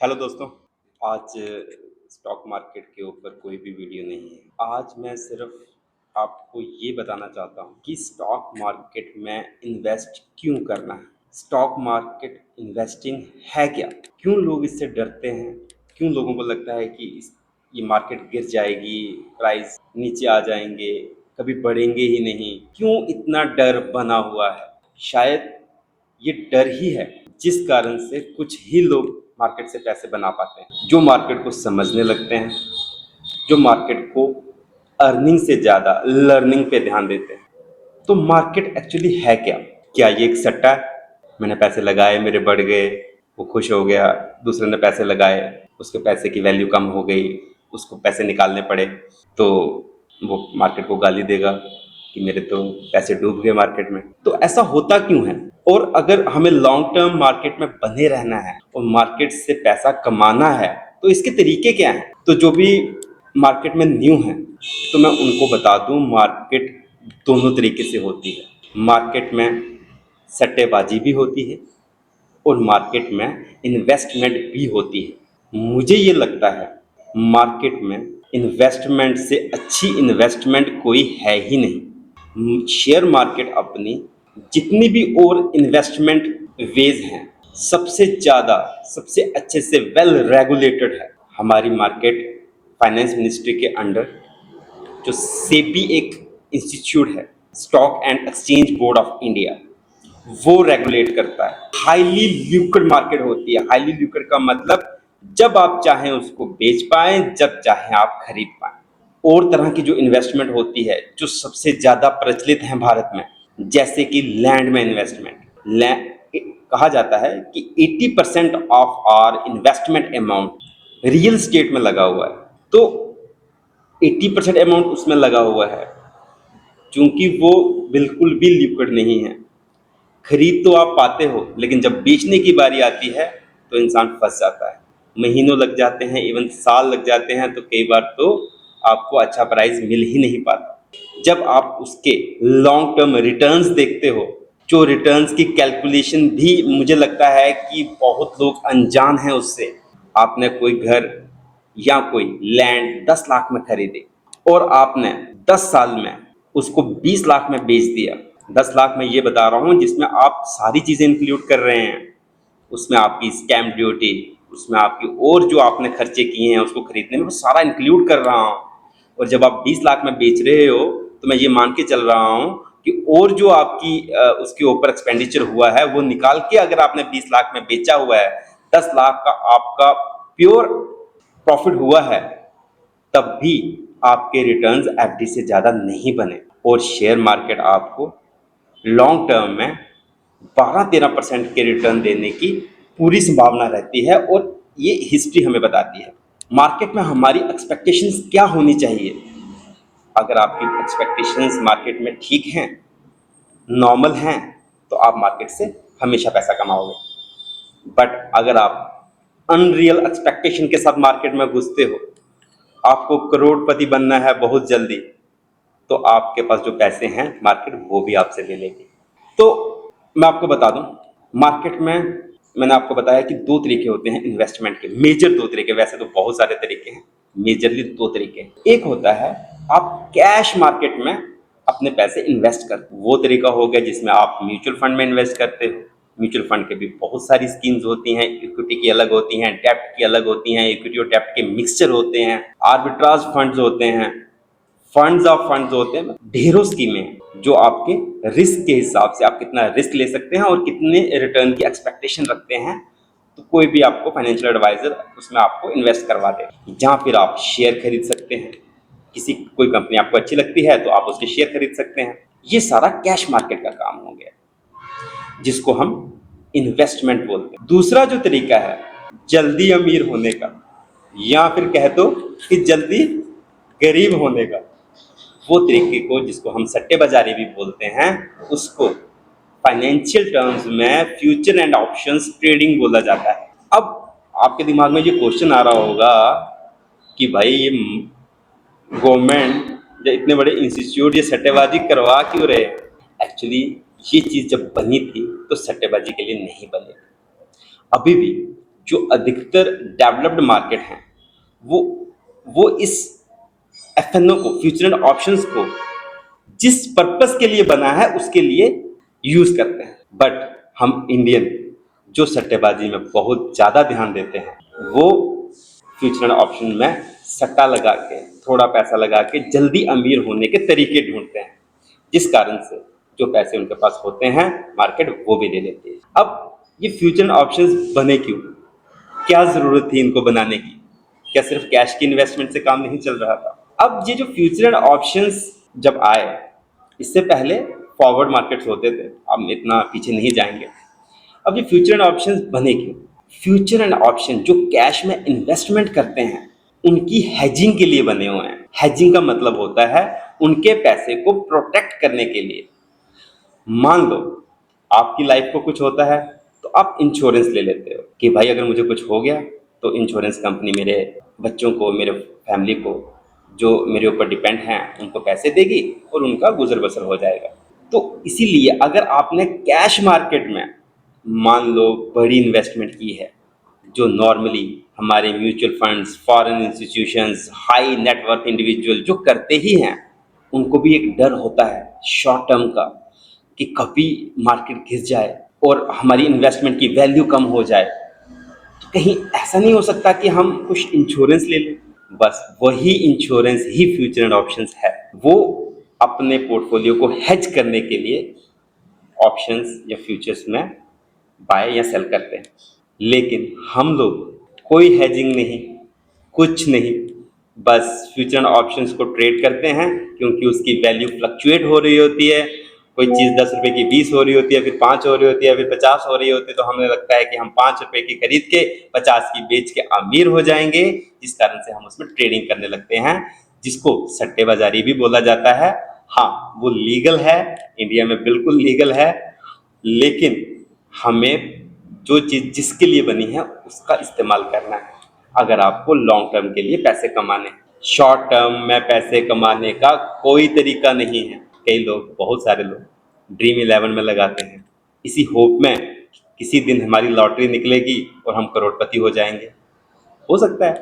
Hello दोस्तों। आज stock market के ऊपर कोई भी वीडियो नहीं है। आज मैं सिर्फ आपको ये बताना चाहता हूँ कि स्टॉक मार्केट में इन्वेस्ट क्यों करना है। स्टॉक मार्केट इन्वेस्टिंग है क्या, क्यों लोग इससे डरते हैं, क्यों लोगों को लगता है कि ये मार्केट गिर जाएगी, प्राइस नीचे आ जाएंगे, कभी बढ़ेंगे ही नहीं, क्यों इतना डर बना हुआ है। शायद ये डर ही है जिस कारण से कुछ ही लोग मार्केट से पैसे बना पाते हैं, जो मार्केट को समझने लगते हैं, जो मार्केट को अर्निंग से ज़्यादा लर्निंग पे ध्यान देते हैं। तो मार्केट एक्चुअली है क्या? क्या ये एक सट्टा है? मैंने पैसे लगाए, मेरे बढ़ गए, वो खुश हो गया, दूसरे ने पैसे लगाए, उसके पैसे की वैल्यू कम हो गई, उसको पैसे निकालने पड़े, तो वो मार्केट को गाली देगा कि मेरे तो पैसे डूब गए मार्केट में। तो ऐसा होता क्यों है? और अगर हमें लॉन्ग टर्म मार्केट में बने रहना है और मार्केट से पैसा कमाना है तो इसके तरीके क्या हैं? तो जो भी मार्केट में न्यू हैं तो मैं उनको बता दूं, मार्केट दोनों तरीके से होती है। मार्केट में सट्टेबाजी भी होती है और मार्केट में इन्वेस्टमेंट भी होती है। मुझे ये लगता है मार्केट में इन्वेस्टमेंट से अच्छी इन्वेस्टमेंट कोई है ही नहीं। शेयर मार्केट अपनी जितनी भी और इन्वेस्टमेंट वेज हैं, सबसे ज़्यादा सबसे अच्छे से वेल रेगुलेटेड है। हमारी मार्केट फाइनेंस मिनिस्ट्री के अंडर जो सेबी एक इंस्टीट्यूट है, stock and exchange board of India, वो रेगुलेट करता है। हाईली लिक्विड मार्केट होती है। हाईली लिक्विड का मतलब जब आप चाहें उसको बेच पाएं, जब चाहें आप खरीद पाएं। और तरह की जो इन्वेस्टमेंट होती है जो सबसे ज़्यादा प्रचलित है भारत में, जैसे कि लैंड में इन्वेस्टमेंट। कहा जाता है कि 80% of our investment amount real estate में लगा हुआ है। तो 80% अमाउंट उसमें लगा हुआ है क्योंकि वो बिल्कुल भी लिक्विड नहीं है। खरीद तो आप पाते हो, लेकिन जब बेचने की बारी आती है तो इंसान फंस जाता है। महीनों लग जाते हैं, इवन साल लग जाते हैं, तो कई बार तो आपको अच्छा प्राइस मिल ही नहीं पाता। जब आप उसके लॉन्ग टर्म रिटर्न्स देखते हो, जो रिटर्न्स की कैलकुलेशन भी मुझे लगता है कि बहुत लोग अनजान हैं उससे। आपने कोई घर या कोई लैंड 10 लाख में खरीदी और आपने 10 साल में उसको 20 लाख में बेच दिया। 10 लाख में ये बता रहा हूँ जिसमें आप सारी चीज़ें इंक्लूड कर रहे हैं। उसमें आपकी स्टैम्प ड्यूटी, उसमें आपकी और जो आपने खर्चे किए हैं उसको खरीदने में, वो सारा इंक्लूड कर रहा हूँ। और जब आप 20 लाख में बेच रहे हो तो मैं ये मान के चल रहा हूँ कि और जो आपकी उसके ऊपर एक्सपेंडिचर हुआ है वो निकाल के अगर आपने 20 लाख में बेचा हुआ है, 10 लाख का आपका प्योर प्रॉफिट हुआ है, तब भी आपके रिटर्न्स एफडी से ज़्यादा नहीं बने। और शेयर मार्केट आपको लॉन्ग टर्म में 12-13% के रिटर्न देने की पूरी संभावना रहती है और ये हिस्ट्री हमें बताती है। मार्केट में हमारी एक्सपेक्टेशंस क्या होनी चाहिए? अगर आपकी एक्सपेक्टेशंस मार्केट में ठीक हैं, नॉर्मल हैं, तो आप मार्केट से हमेशा पैसा कमाओगे। बट अगर आप अनरियल एक्सपेक्टेशन के साथ मार्केट में घुसते हो, आपको करोड़पति बनना है बहुत जल्दी, तो आपके पास जो पैसे हैं मार्केट वो भी आपसे ले लेगी। तो मैं आपको बता दूं, मार्केट में मैंने आपको बताया कि दो तरीके होते हैं इन्वेस्टमेंट के, मेजर दो तरीके। वैसे तो बहुत सारे तरीके हैं, मेजरली दो तरीके। एक होता है आप कैश मार्केट में अपने पैसे इन्वेस्ट कर, वो तरीका हो गया जिसमें आप म्यूचुअल फंड में इन्वेस्ट करते हो। म्यूचुअल फंड के भी बहुत सारी स्कीम्स होती हैं, इक्विटी की अलग होती हैं, डेप्ट की अलग होती हैं, इक्विटी और डेप्ट के मिक्सचर होते हैं, आर्बिट्राज फंड्स होते हैं, फंड्स ऑफ फंड्स होते हैं। ढेरों स्कीमें जो आपके रिस्क के हिसाब से, आप कितना रिस्क ले सकते हैं और कितने रिटर्न की एक्सपेक्टेशन रखते हैं, तो कोई भी आपको फाइनेंशियल एडवाइजर उसमें आपको इन्वेस्ट करवा दे। जहाँ फिर आप शेयर खरीद सकते हैं, किसी कोई कंपनी आपको अच्छी लगती है तो आप उसके शेयर खरीद सकते हैं। ये सारा कैश मार्केट का काम हो गया, जिसको हम इन्वेस्टमेंट बोलते हैं। दूसरा जो तरीका है जल्दी अमीर होने का, या फिर कह दो कि जल्दी गरीब होने का, वो तरीके को जिसको हम सट्टेबाजारी भी बोलते हैं, उसको फाइनेंशियल टर्म्स में फ्यूचर एंड ऑप्शंस ट्रेडिंग बोला जाता है। अब आपके दिमाग में ये क्वेश्चन आ रहा होगा कि भाई ये गवर्नमेंट या इतने बड़े इंस्टीट्यूट ये सट्टेबाजी करवा क्यों रहे? एक्चुअली ये चीज़ जब बनी थी तो सट्टेबाजी के लिए नहीं बनी। अभी भी जो अधिकतर डेवलप्ड मार्केट हैं वो वो इस एफएनओ को, फ्यूचर एंड ऑप्शंस को, जिस पर्पस के लिए बना है उसके लिए यूज करते हैं। बट हम इंडियन जो सट्टेबाजी में बहुत ज़्यादा ध्यान देते हैं, वो फ्यूचर एंड ऑप्शन में सट्टा लगा के, थोड़ा पैसा लगा के जल्दी अमीर होने के तरीके ढूंढते हैं, जिस कारण से जो पैसे उनके पास होते हैं मार्केट वो भी ले लेती है। अब ये फ्यूचर एंड ऑप्शंस बने क्यों? क्या ज़रूरत थी इनको बनाने की? क्या सिर्फ कैश की इन्वेस्टमेंट से काम नहीं चल रहा था? अब ये जो फ्यूचर एंड ऑप्शंस जब आए, इससे पहले फॉरवर्ड मार्केट्स होते थे, हम इतना पीछे नहीं जाएंगे। अब ये फ्यूचर एंड ऑप्शंस बने क्यों? फ्यूचर एंड ऑप्शन जो कैश में इन्वेस्टमेंट करते हैं उनकी हेजिंग के लिए बने हुए हैं। हेजिंग का मतलब होता है उनके पैसे को प्रोटेक्ट करने के लिए। मान लो आपकी लाइफ को कुछ होता है तो आप इंश्योरेंस ले लेते हो कि भाई अगर मुझे कुछ हो गया तो इंश्योरेंस कंपनी मेरे बच्चों को, मेरे फैमिली को, जो मेरे ऊपर डिपेंड हैं, उनको पैसे देगी और उनका गुजर बसर हो जाएगा। तो इसीलिए अगर आपने कैश मार्केट में मान लो बड़ी इन्वेस्टमेंट की है, जो नॉर्मली हमारे mutual funds, foreign institutions, high net worth individual जो करते ही हैं, उनको भी एक डर होता है शॉर्ट टर्म का कि कभी मार्केट गिर जाए और हमारी इन्वेस्टमेंट की वैल्यू कम हो जाए, तो कहीं ऐसा नहीं हो सकता कि हम कुछ इंश्योरेंस ले लें। बस वही insurance he future and options है। वो अपने पोर्टफोलियो को हेज करने के लिए ऑप्शंस या फ्यूचर्स में बाय या सेल करते हैं। लेकिन हम लोग कोई हेजिंग नहीं, कुछ नहीं, बस फ्यूचर एंड ऑप्शंस को ट्रेड करते हैं क्योंकि उसकी वैल्यू फ्लक्चुएट हो रही होती है। कोई चीज़ 10 रुपए की 20 हो रही होती है, फिर 5 हो रही होती है, फिर 50 हो रही होती है, तो हमें लगता है कि हम 5 रुपए की खरीद के 50 की बेच के अमीर हो जाएंगे, जिस कारण से हम उसमें ट्रेडिंग करने लगते हैं, जिसको सट्टेबाजारी भी बोला जाता है। हाँ, वो लीगल है, इंडिया में बिल्कुल लीगल है, लेकिन हमें जो चीज़ जिसके लिए बनी है उसका इस्तेमाल करना है। अगर आपको लॉन्ग टर्म के लिए पैसे कमाने, शॉर्ट टर्म में पैसे कमाने का कोई तरीका नहीं है। कई लोग, बहुत सारे लोग ड्रीम 11 में लगाते हैं इसी होप में किसी दिन हमारी लॉटरी निकलेगी और हम करोड़पति हो जाएंगे। हो सकता है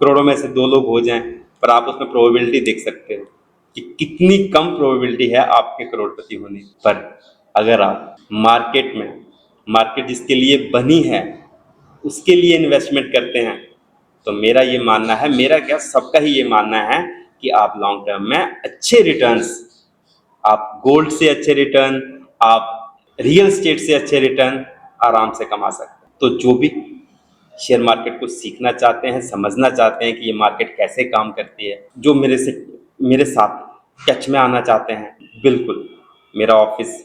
करोड़ों में से 2 लोग हो जाएं, पर आप उसमें प्रोबेबिलिटी देख सकते हो कि कितनी कम प्रोबेबिलिटी है आपके करोड़पति होने की। पर अगर आप मार्केट जिसके लिए बनी है उसके लिए इन्वेस्टमेंट करते हैं, तो मेरा ये मानना है, मेरा क्या, सबका ही ये मानना है कि आप लॉन्ग टर्म में अच्छे रिटर्न्स, आप गोल्ड से अच्छे रिटर्न, आप रियल स्टेट से अच्छे रिटर्न आराम से कमा सकते हैं। तो जो भी शेयर मार्केट को सीखना चाहते हैं, समझना चाहते हैं कि ये मार्केट कैसे काम करती है, जो मेरे साथ टच में आना चाहते हैं, बिल्कुल मेरा ऑफिस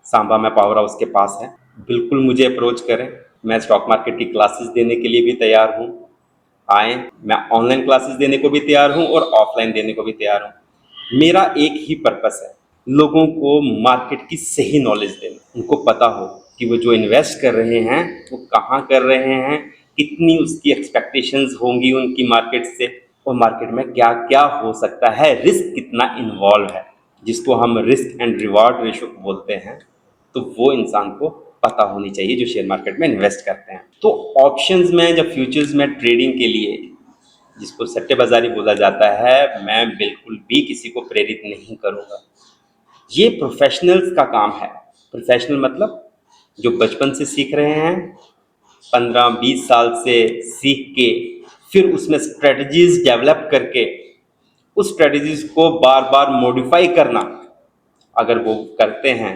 सांबा में पावर हाउस के पास है, बिल्कुल मुझे अप्रोच करें। मैं स्टॉक मार्केट की क्लासेस देने के लिए भी तैयार हूँ, आएँ। मैं ऑनलाइन क्लासेस देने को भी तैयार हूँ और ऑफलाइन देने को भी तैयार हूँ। मेरा एक ही पर्पस है, लोगों को मार्केट की सही नॉलेज देना, उनको पता हो कि वो जो इन्वेस्ट कर रहे हैं वो कहाँ कर रहे हैं, कितनी उसकी एक्सपेक्टेशंस होंगी उनकी मार्केट से, और मार्केट में क्या क्या हो सकता है, रिस्क कितना इन्वॉल्व है, जिसको हम रिस्क एंड रिवार्ड रेशो बोलते हैं। तो वो इंसान को पता होनी चाहिए जो शेयर मार्केट में इन्वेस्ट करते हैं। तो ऑप्शंस में, जब फ्यूचर्स में ट्रेडिंग के लिए, जिसको सट्टेबाजारी बोला जाता है, मैं बिल्कुल भी किसी को प्रेरित नहीं करूँगा। ये प्रोफेशनल्स का काम है। प्रोफेशनल मतलब जो बचपन से सीख रहे हैं, 15-20 साल से सीख के फिर उसमें स्ट्रेटजीज डेवलप करके उस स्ट्रेटजीज को बार बार मॉडिफाई करना अगर वो करते हैं,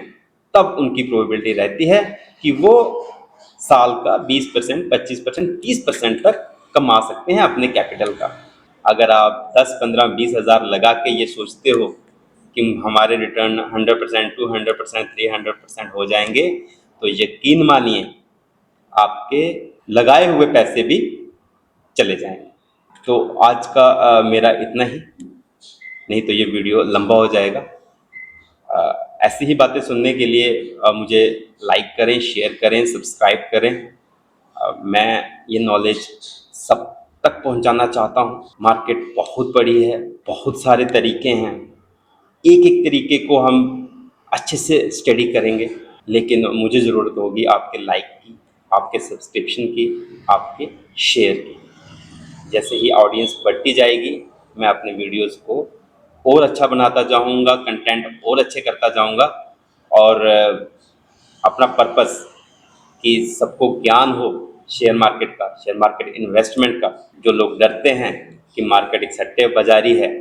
तब उनकी प्रोबेबिलिटी रहती है कि वो साल का 20%, 25%, 30% तक कमा सकते हैं अपने कैपिटल का। अगर आप 10, 15, 20 हज़ार लगा के ये सोचते हो कि हमारे रिटर्न 100%, 200%, 300% हो जाएंगे, तो यकीन मानिए आपके लगाए हुए पैसे भी चले जाएंगे। तो आज का मेरा इतना ही, नहीं तो ये वीडियो लंबा हो जाएगा। ऐसी ही बातें सुनने के लिए मुझे लाइक करें, शेयर करें, सब्सक्राइब करें। मैं ये नॉलेज सब तक पहुंचाना चाहता हूं। मार्केट बहुत बड़ी है, बहुत सारे तरीके हैं, एक एक तरीके को हम अच्छे से स्टडी करेंगे, लेकिन मुझे ज़रूरत होगी आपके लाइक की, आपके सब्सक्रिप्शन की, आपके शेयर की। जैसे ही ऑडियंस बढ़ती जाएगी, मैं अपने वीडियोस को और अच्छा बनाता जाऊंगा, कंटेंट और अच्छे करता जाऊंगा, और अपना पर्पस कि सबको ज्ञान हो शेयर मार्केट का, शेयर मार्केट इन्वेस्टमेंट का। जो लोग डरते हैं कि मार्केट एक सट्टे बाजारी है,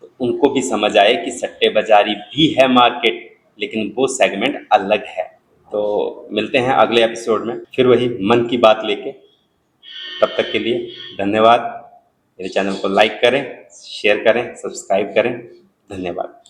तो उनको भी समझ आए कि सट्टे बाजारी भी है मार्केट, लेकिन वो सेगमेंट अलग है। तो मिलते हैं अगले एपिसोड में फिर वही मन की बात लेके। तब तक के लिए धन्यवाद। मेरे चैनल को लाइक करें, शेयर करें, सब्सक्राइब करें। धन्यवाद।